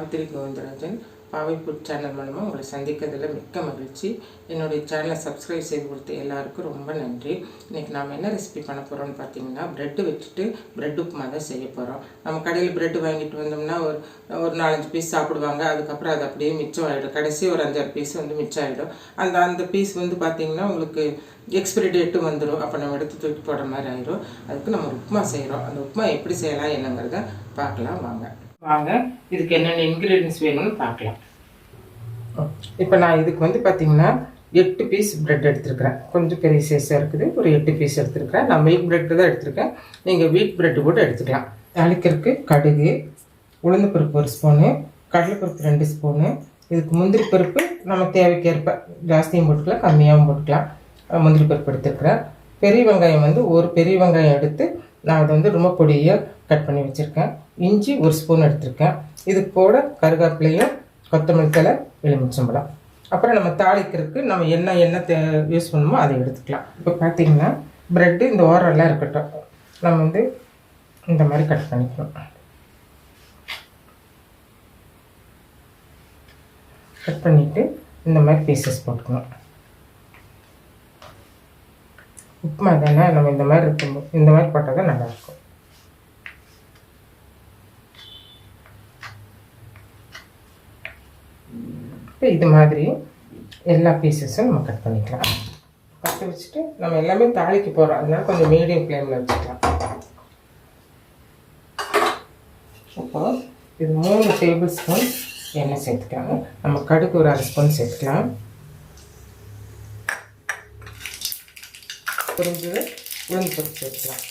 சாவித்திரி கோவிந்தராஜன் பாவை food channel மூலமாக உங்களை சந்திக்கிறதுல மிக்க மகிழ்ச்சி. என்னுடைய சேனலை சப்ஸ்கிரைப் செய்து கொடுத்து எல்லாருக்கும் ரொம்ப நன்றி. இன்றைக்கி நாம் என்ன ரெசிபி பண்ண போகிறோம்னு பார்த்தீங்கன்னா, ப்ரெட்டு வச்சுட்டு ப்ரெட் உப்புமா தான் செய்ய போகிறோம். நம்ம கடையில் ப்ரெட்டு வாங்கிட்டு வந்தோம்னா ஒரு 4-5 பீஸ் சாப்பிடுவாங்க. அதுக்கப்புறம் அது அப்படியே மிச்சம் ஆகிடும். கடைசி ஒரு 5-6 பீஸ் மிச்சம் ஆகிடும். அந்த பீஸ் பார்த்திங்கன்னா உங்களுக்கு எக்ஸ்பிரி டேட்டும் வந்துடும். அப்போ நம்ம எடுத்து தூக்கி போடுற மாதிரி ஆயிடும். அதுக்கு நம்ம உப்புமா செய்கிறோம். அந்த உப்புமா எப்படி செய்யலாம் என்னங்கிறத பார்க்கலாம் வாங்க. இதுக்கு என்னென்ன இன்க்ரீடியன்ஸ் வேணும்னு பார்க்கலாம். இப்போ நான் இதுக்கு பார்த்தீங்கன்னா 8 பீஸ் ப்ரெட் எடுத்துருக்கிறேன். கொஞ்சம் பெரிய சைஸாக இருக்குது. ஒரு 8 பீஸ் எடுத்துருக்கிறேன். நான் மில்க் ப்ரெட்டு தான் எடுத்துருக்கேன். நீங்கள் வீட் ப்ரெட்டு கூட எடுத்துக்கலாம். தாளிக்கிறதுக்கு கடுகு, உளுந்து பருப்பு 1 ஸ்பூனு, கடலைப்பருப்பு 2 ஸ்பூனு. இதுக்கு முந்திரி பருப்பு நம்ம தேவைக்கேற்ப ஜாஸ்தியும் போட்டுக்கலாம், கம்மியாகவும் போட்டுக்கலாம். முந்திரி பருப்பு எடுத்துருக்கிறேன். பெரிய வெங்காயம் ஒரு பெரிய வெங்காயம் எடுத்து நான் அதை ரொம்ப பொடியாக கட் பண்ணி வச்சுருக்கேன். இஞ்சி 1 ஸ்பூன் எடுத்திருக்கேன். இது கூட கருவேப்பிலையும், கொத்தமல்லி தழை, எலுமிச்சம்பழம். அப்புறம் நம்ம தாளிக்கிறதுக்கு நம்ம என்ன யூஸ் பண்ணுமோ அதை எடுத்துக்கலாம். இப்போ பார்த்தீங்கன்னா ப்ரெட்டு இந்த ஓரெல்லாம் இருக்கட்டும். நம்ம இந்த மாதிரி கட் பண்ணிக்கணும். கட் பண்ணிவிட்டு இந்த மாதிரி பீசஸ் போட்டுக்கணும். உப்புமா தானே, நம்ம இந்த மாதிரி இருக்கும்போது இந்த மாதிரி போட்டால் தான் நல்லாயிருக்கும். இப்போ இது மாதிரி எல்லா பீசஸும் நம்ம கட் பண்ணிக்கலாம். கட் வச்சுட்டு நம்ம எல்லாமே தாளிக்க போகிறோம். அதனால கொஞ்சம் மீடியம் ஃப்ளேமில் வச்சுக்கலாம். இப்போ இது 3 டேபிள் ஸ்பூன் எண்ணெய் சேர்த்துக்கலாம். நம்ம கடுகு ஒரு 1/2 ஸ்பூன் சேர்த்துக்கலாம். புரிஞ்சது உளுந்து பருப்பு சேர்த்துக்கலாம்.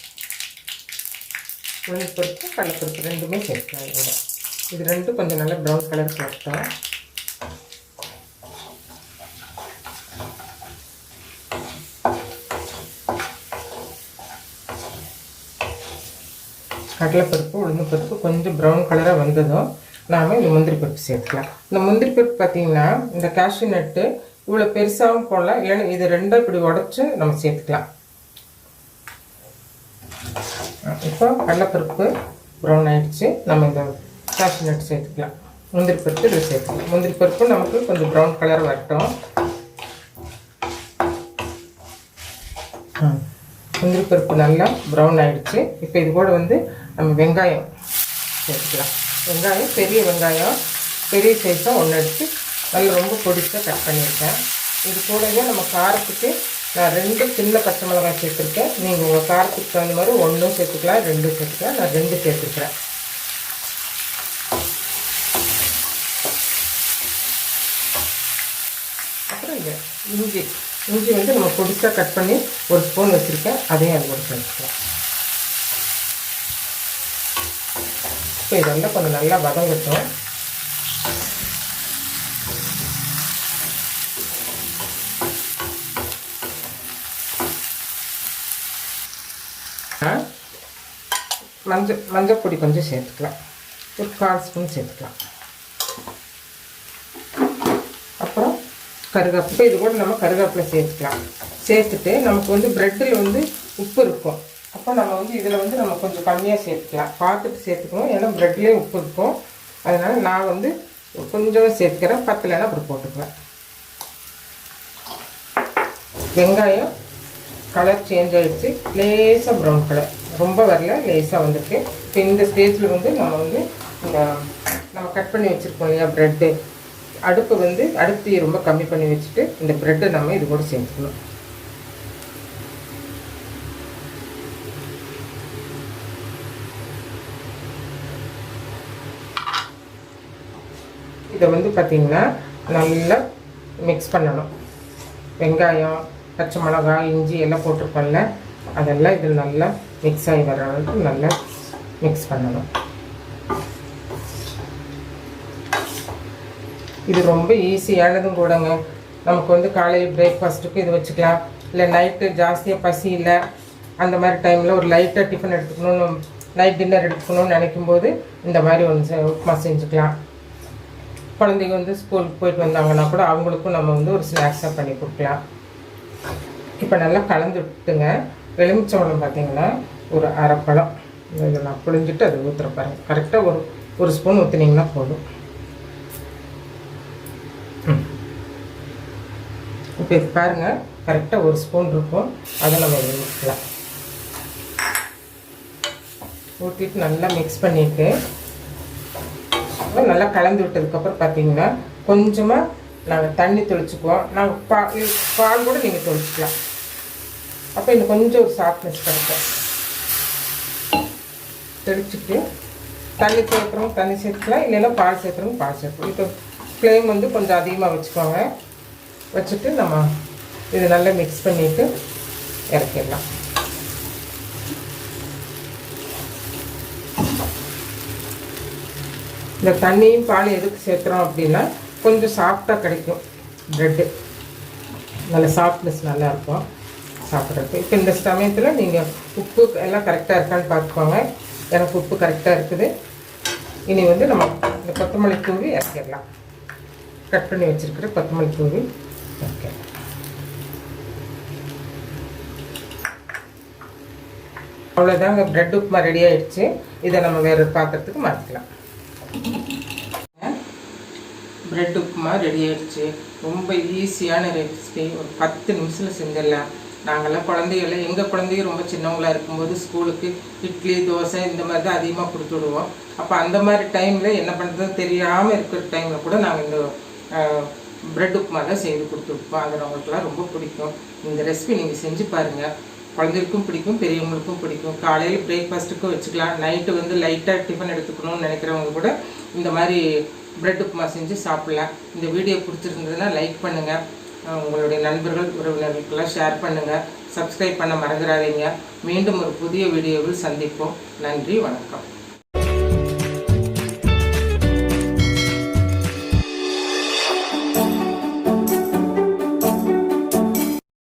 உளுந்து பருப்பு, கடலைப்பருப்பு ரெண்டுமே சேர்த்துக்கலாம். இது ரெண்டும் கொஞ்சம் நல்லா ப்ரௌன் கலர் சேர்த்தோம். கடலைப்பருப்பு, உளுந்து பருப்பு கொஞ்சம் ப்ரௌன் கலராக வந்ததும் நாம் இந்த முந்திரி பருப்பு சேர்த்துக்கலாம். இந்த முந்திரி பருப்பு பார்த்திங்கன்னா இந்த கேஷ்யூ நட்டு இவ்வளோ பெருசாகவும் போடலாம், இல்லைன்னா இது ரெண்டும் இப்படி உடச்சி நம்ம சேர்த்துக்கலாம். இப்போ கடலைப்பருப்பு ப்ரௌன் ஆகிடுச்சு. நம்ம இந்த கேஷ்யூ நட் சேர்த்துக்கலாம். முந்திரி பருப்பு இதில் சேர்த்துக்கலாம். முந்திரி பருப்பு நமக்கு கொஞ்சம் ப்ரௌன் கலர் வரட்டும். முந்திரி பருப்பு நல்லா ப்ரௌன் ஆகிடுச்சு. இப்போ இது கூட நம்ம வெங்காயம் சேர்த்துக்கலாம். வெங்காயம் பெரிய வெங்காயம் பெரிய சைஸாக 1 எடுத்து நல்லா ரொம்ப பொடிசாக கட் பண்ணியிருக்கேன். இது கூடவே நம்ம காரத்துக்கு நான் 2 சின்ன பச்சை மிளகாய் சேர்த்துருக்கேன். நீங்கள் உங்கள் காரத்துக்கு தகுந்த மாதிரி 1 சேர்த்துக்கலாம், 2 சேர்த்துக்கலாம். நான் 2 சேர்த்துருக்கிறேன். அப்புறம் இஞ்சி நம்ம பொடிசாக கட் பண்ணி 1 ஸ்பூன் வச்சுருக்கேன். அதையும் அது கூட சேர்த்துக்கலாம். இப்போ இதெல்லாம் கொஞ்சம் நல்லா வதங்கட்டும். மஞ்சள் பொடி கொஞ்சம் சேர்த்துக்கலாம். ஒரு 1/4 ஸ்பூன் சேர்த்துக்கலாம். அப்புறம் கருவேப்பிலை, இது கூட நம்ம கருவேப்பிலை சேர்த்துக்கலாம். சேர்த்துட்டு நமக்கு ப்ரெட்டில் உப்பு இருக்கும். அப்போ நம்ம இதில் நம்ம கொஞ்சம் கம்மியாக சேர்த்துக்கலாம். பார்த்துட்டு சேர்த்துக்கணும். ஏன்னா ப்ரெட்லேயே உப்பு இருக்கும். அதனால் நான் கொஞ்சம் சேர்த்துக்கிறேன். பத்தலைன்னா அப்புறம் போட்டுக்குவேன். வெங்காயம் கலர் சேஞ்ச் ஆகிடுச்சு. லேசாக ப்ரௌன் கலர், ரொம்ப வரல, லேசாக வந்திருக்கு. இப்போ இந்த ஸ்டேஜில் நம்ம கட் பண்ணி வச்சுருக்கோம் இல்லையா ப்ரெட்டு, அடுப்பு ரொம்ப கம்மி பண்ணி வச்சுட்டு இந்த ப்ரெட்டை நம்ம இது கூட சேர்த்துக்கணும். இதை பார்த்திங்கன்னா நல்லா மிக்ஸ் பண்ணணும். வெங்காயம், பச்சை மிளகாய், இஞ்சி எல்லாம் போட்டிருக்கோம்ல, அதெல்லாம் இதில் நல்லா மிக்ஸ் ஆகி வர அளவுக்கு நல்லா மிக்ஸ் பண்ணணும். இது ரொம்ப ஈஸியானதும் கூடங்க. நமக்கு காலையில் பிரேக்ஃபாஸ்ட்டுக்கு இது வச்சுக்கலாம். இல்லை நைட்டு ஜாஸ்தியாக பசி இல்லை, அந்த மாதிரி டைமில் ஒரு லைட்டாக டிஃபன் எடுத்துக்கணும்னு, நைட் டின்னர் எடுத்துக்கணும்னு நினைக்கும்போது இந்த மாதிரி உப்புமா செஞ்சுக்கலாம். குழந்தைங்க ஸ்கூலுக்கு போயிட்டு வந்தாங்கன்னா கூட அவங்களுக்கும் நம்ம ஒரு ஸ்நாக்ஸாக பண்ணி கொடுக்கலாம். இப்போ நல்லா கலந்து விட்டுங்க. எலுமிச்சம்பழம் பார்த்திங்கன்னா ஒரு 1/2 பழம் இதை நான் புழிஞ்சிட்டு அதை ஊற்றுற பாருங்கள். கரெக்டாக ஒரு ஸ்பூன் ஊற்றுனீங்கன்னா போதும். இப்போ இது பாருங்கள், கரெக்டாக 1 ஸ்பூன் இருக்கும். அதை நம்ம இதில் ஊற்றலாம். ஊற்றிட்டு நல்லா மிக்ஸ் பண்ணிவிட்டு நல்லா கலந்து விட்டதுக்கப்புறம் பார்த்தீங்கன்னா கொஞ்சமாக நாங்கள் தண்ணி தெளிச்சுக்குவோம். நாங்கள் பால் கூட நீங்கள் தெளிச்சிக்கலாம். அப்போ இன்னும் கொஞ்சம் ஒரு சாஃப்ட்னஸ் கிடைக்கும். தெளிச்சுட்டு தண்ணி சேர்க்குறோம், தண்ணி சேர்த்துக்கலாம். இல்லைன்னா பால் சேர்க்குறோம், பால் சேர்க்கணும். இப்போ ஃப்ளேம் வந்து கொஞ்சம் அதிகமாக வச்சுக்கோங்க. வச்சுட்டு நம்ம இது நல்லா மிக்ஸ் பண்ணிவிட்டு இறக்கிடலாம். இந்த தண்ணியும் பால் எதுக்கு சேர்க்குறோம் அப்படின்னா கொஞ்சம் சாஃப்டாக கிடைக்கும். ப்ரெட்டு நல்ல சாஃப்ட்னஸ் நல்லாயிருக்கும் சாப்பிட்றதுக்கு. இப்போ இந்த சமயத்தில் நீங்கள் உப்பு எல்லாம் கரெக்டாக இருக்கான்னு பார்த்துக்கோங்க. எனக்கு உப்பு கரெக்டாக இருக்குது. இனி வந்து நம்ம இந்த கொத்தமல்லி தூவி இறக்கிடலாம். கட் பண்ணி வச்சுருக்கிற கொத்தமல்லி தூவி இறக்கிடலாம். அவ்வளோதாங்க, ப்ரெட் உப்புமா ரெடி ஆகிடுச்சு. இதை நம்ம வேறு பாத்திரத்துக்கு மாற்றிக்கலாம். ப்ரெட் உப்புமா ரெடி ஆகிடுச்சு. ரொம்ப ஈஸியான ரெசிபி. ஒரு 10 நிமிஷத்தில் செஞ்சிடலாம். நாங்கள்லாம் குழந்தைகள், எங்கள் குழந்தைங்க ரொம்ப சின்னவங்களாக இருக்கும்போது ஸ்கூலுக்கு இட்லி தோசை இந்த மாதிரி தான் அதிகமாக கொடுத்து விடுவோம். அப்போ அந்த மாதிரி டைமில் என்ன பண்ணுறதுன்னு தெரியாமல் இருக்கிற டைமில் கூட நாங்கள் இந்த ப்ரெட் உப்புமா தான் செய்து கொடுத்துருப்போம். அது அவங்களுக்குலாம் ரொம்ப பிடிக்கும். இந்த ரெசிபி நீங்கள் செஞ்சு பாருங்கள். குழந்தைகளுக்கும் பிடிக்கும், பெரியவங்களுக்கும் பிடிக்கும். காலையில் பிரேக்ஃபாஸ்ட்டுக்கும் வச்சுக்கலாம். நைட்டு வந்து லைட்டாக டிஃபன் எடுத்துக்கணும்னு நினைக்கிறவங்க கூட இந்த மாதிரி ப்ரெட் உப்புமா செஞ்சு சாப்பிட்லாம். இந்த வீடியோ பிடிச்சிருந்ததுன்னா லைக் பண்ணுங்கள். உங்களுடைய நண்பர்கள் உறவினர்களுக்கெல்லாம் ஷேர் பண்ணுங்கள். சப்ஸ்கிரைப் பண்ண மறந்துடாதீங்க. மீண்டும் ஒரு புதிய வீடியோவில் சந்திப்போம். நன்றி, வணக்கம்.